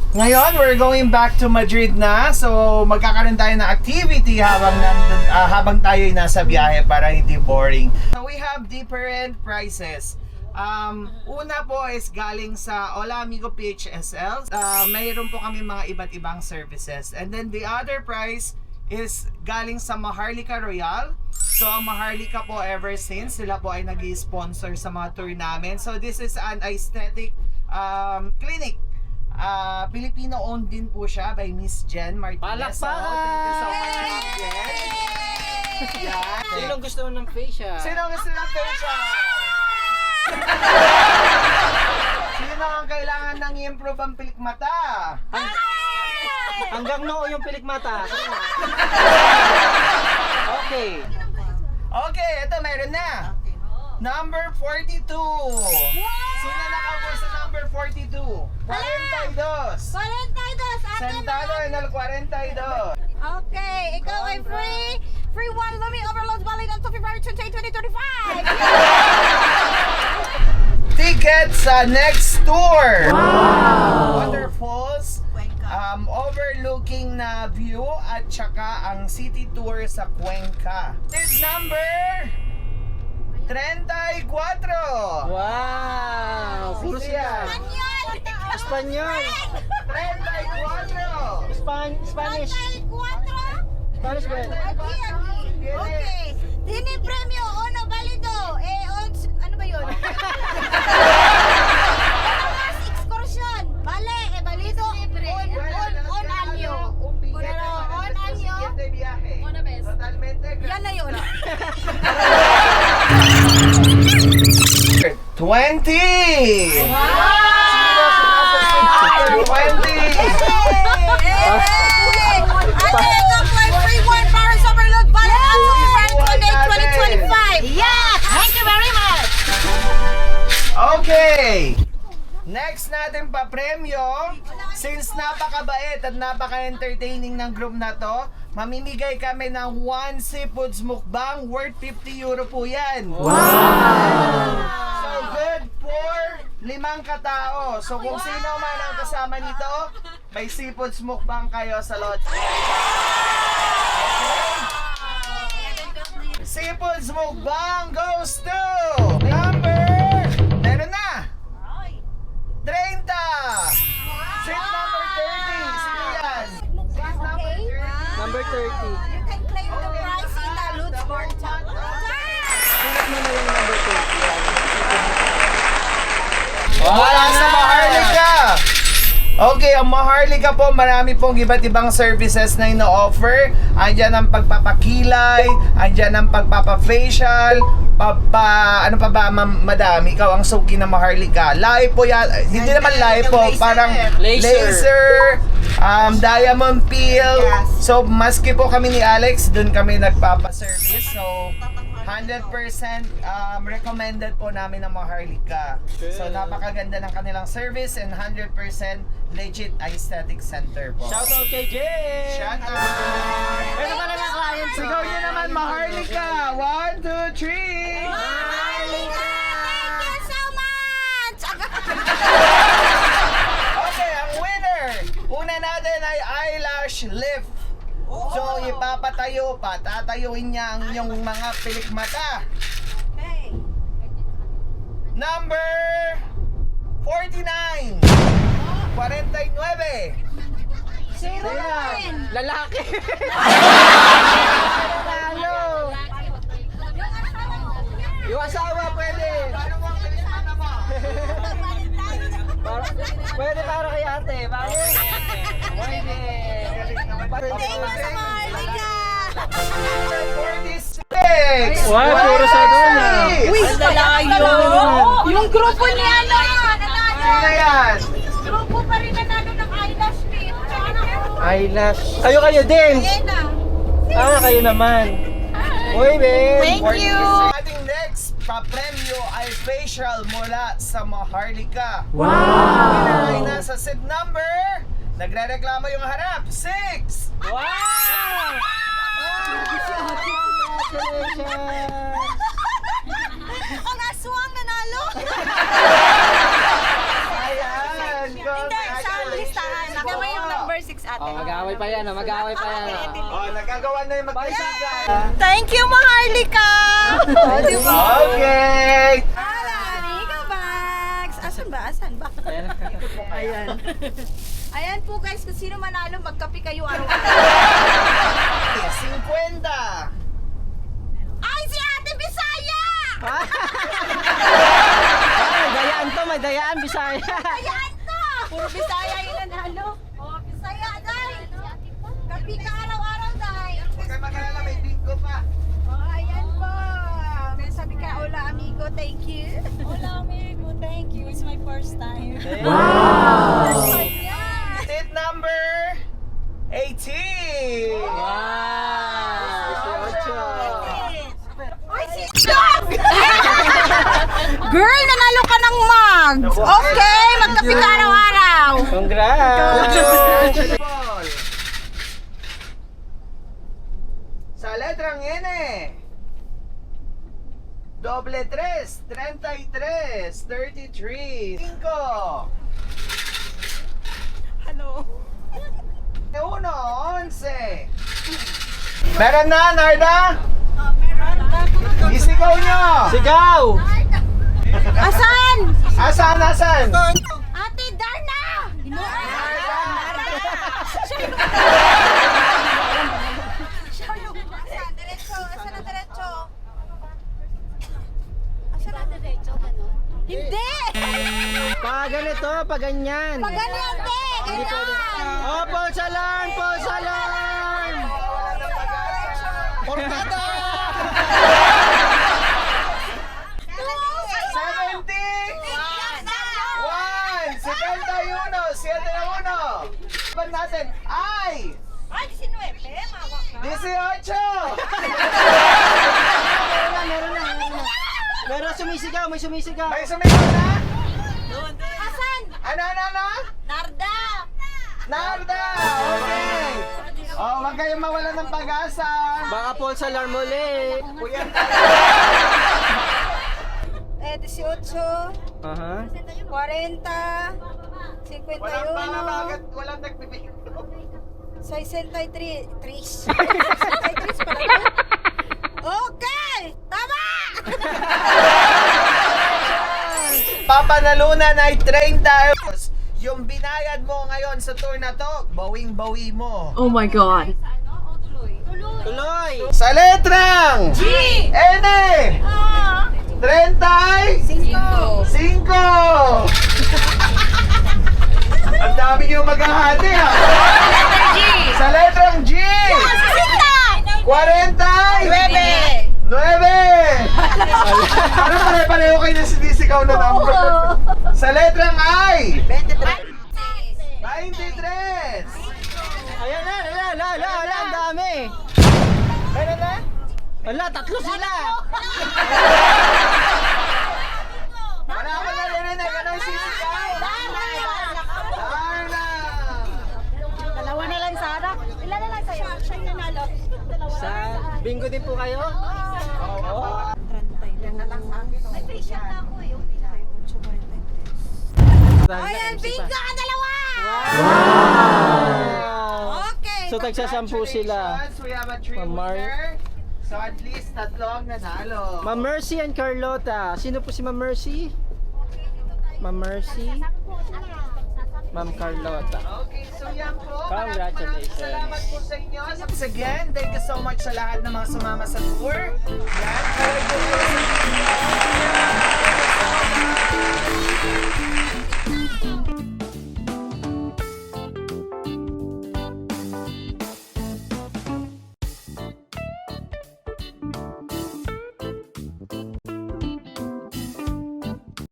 Ngayon, we're going back to Madrid na. So, magkakaroon tayo ng activity habang tayo nasa biyahe para hindi boring. So, we have different prices. Una po is galing sa Hola Amigo PHSL. Mayroon po kami mga iba't ibang services. And then the other price is galing sa Maharlika Royal. So, ang Maharlika po ever since, sila po ay nag-sponsor sa mga tour namin. So, this is an aesthetic clinic. Filipino-owned din po siya by Miss Jen Martinez. So, thank you so much, Miss Jen. Yeah. Sinong gusto mo ng facial? Sino gusto ng facial? Sino ang kailangan ng i-improve ang pilik mata? Hanggang noo yung pilik mata. Okay. Okay, ito meron na. Number 42. Sino nakaupo sa number 42? 42. Sentado en el 42. Okay, ikaw ay free. Free one Lumi Overloads Bali ng February 20, 2025. Ticket sa next tour. Wow! Waterfalls, overlooking na view at saka ang city tour sa Cuenca. This number 34. Wow! Puro sila. Espanyol. 34. Spanish. Spanish ba yun? Okay. Dini premio uno valido. Ano ba yun? Mas excursion. Vale, valido on año. On año. Yan na yun. 20! Wow! 20! Free one Paris Overload Valley February 20, 2025. Yeah! Thank you very much! Okay! Next natin pa premyo, since napakabait at napaka-entertaining ng group na to, mamimigay kami ng 1 seafoods mukbang worth 50 euro po yan. Wow! So good for 5 katao. So kung sino man ang kasama nito, may seafoods mukbang kayo sa lot. Seafoods mukbang goes to number, meron na, 30! Seat number 30, sino yan? Seat number 30. Number 30. You can claim the prize in the Lutz Portal. Sulat mo na yung number 30. Wala sa Maharlika! Okay, ang Maharlika po, marami pong iba't ibang services na ino-offer. Andyan ang pagpapakilay, andyan ang pagpapafacial, ano pa ba, madami. Ikaw ang suki ng Maharlika. Live po yan, hindi naman live po, parang laser, diamond peel. So, maski po kami ni Alex, dun kami nagpapaservice. So, 100% recommended po namin ang Maharlika. So, napakaganda ng kanilang service and 100% legit aesthetic center po. Shoutout kay Jay! Shout out! Pero pala ng client. Sigaw nyo naman, Maharlika! 1, 2, 3! Maharlika! Thank you so much! Okay, ang winner! Una natin ay eyelash lift. So, ipapatayo pa. Tatayuin niya ang inyong mga pilik mata. Okay. Number 49. 49. Zero rin. Lalaki. Hello. Yung asawa pwede. Pwede para kay ate. Bakit? Pwede. Thank you sa Maharlika! 46. Wow, puro sa doon ah. Uy, nalayo! Yung grupo ni ano! Sino yan? Grupo pa rin nanalo ng eyelash lift. Eyelash. Kayo din. Ayan na. Kayo naman. Uy, Ben. Thank you! Ating next pa-premyo ay facial mula sa Maharlika. Wow! Winner ay nasa seat number, nagre-reklamo yung harap, 6! Wow! Congratulations! Ang aswang nanalo! Ayan! Hindi, sa listahan. Oh, mag-away pa yan, mag-away pa yan. Oh, nagagawa na yung magkaibigan. Thank you, Maharlika! Okay! Amigo bags! Asan ba? Asan ba? Ayan. Ayan po guys, kung sino manalo, magkape kayo araw-araw. 50. Ay, si Ate Bisaya! May dayaan to, may dayaan, Bisaya. Ayan to! Puro Bisaya yung nanalo. Oh, Bisaya, day! Kape ka araw-araw, day! Huwag kayo mag-alala, may bingo pa. Oh, ayan po. May sabi ka, hola amigo, thank you. Hola amigo, thank you. It's my first time. Wow! Tip number 18. Wow! Ay, si Girl, nanalo ka ng mugs! Okay, magkape ka araw-araw! Congrats! Sa letrang N. Doble 3, 33, 33, 5. Hello. 1, 11. Meron na, Narda? Isigaw nyo! Sigaw! Asan? Asan, asan? Ate Darna! Siya yung asan? Diretso. Asan ang diretso? Asan ang diretso? Ganon? Hindi! Pa ganito, pa ganyan. Pag ganyan, te! Ganyan! Oh, false alarm! False alarm! Portada! 70! 1! 71! 7 Ban natin! Ay! Ay, 19! Mawa ka! 18! Meron sumisigaw, may sumisigaw. May sumigaw na? Asan? Ano? Narda! Narda! Okay! Oh, huwag kayong mawala ng pag-asa. Baka false alarm ulit. Kuya, 18, Aha. 40, 51, walang pangabagat, walang nagbibigay. 63, 63 pala yun. Okay! Tama! Papanalunan ay 30 euros. Yung binayad mo ngayon sa tour na to, bawing-bawi mo. Oh my god. Tuloy! Sa letrang G! N! 35! Ang dami nyo maghahati ha! Sa letrang G! 40! 9! Ano pare-pareho kayo na sinisigaw na number? Sa letrang I! 23! Ayan na, ang dami. Meron na? Wala, tatlo sila. Wala ko naririnig. Ano yung sisigaw? Darna! Dalawa na lang, Sarah. Ilan na lang sa'yo? Siya yung nanalo. Sa bingo din po kayo? Oo. May facial na ako eh. Ayan, bingo ka dalawa! Wow! Okay. So tagsasampu sila. Congratulations, we have a three Ma'am Mar- winner. So at least tatlo ang nanalo. Ma'am Mercy and Carlota. Sino po si Ma'am Mercy? Ma'am Mercy? Ma'am Carlota. Okay, so yan po. Congratulations. Maraming salamat po sa inyo. Once again, thank you so much sa lahat ng mga sumama sa tour. Yan, kaya po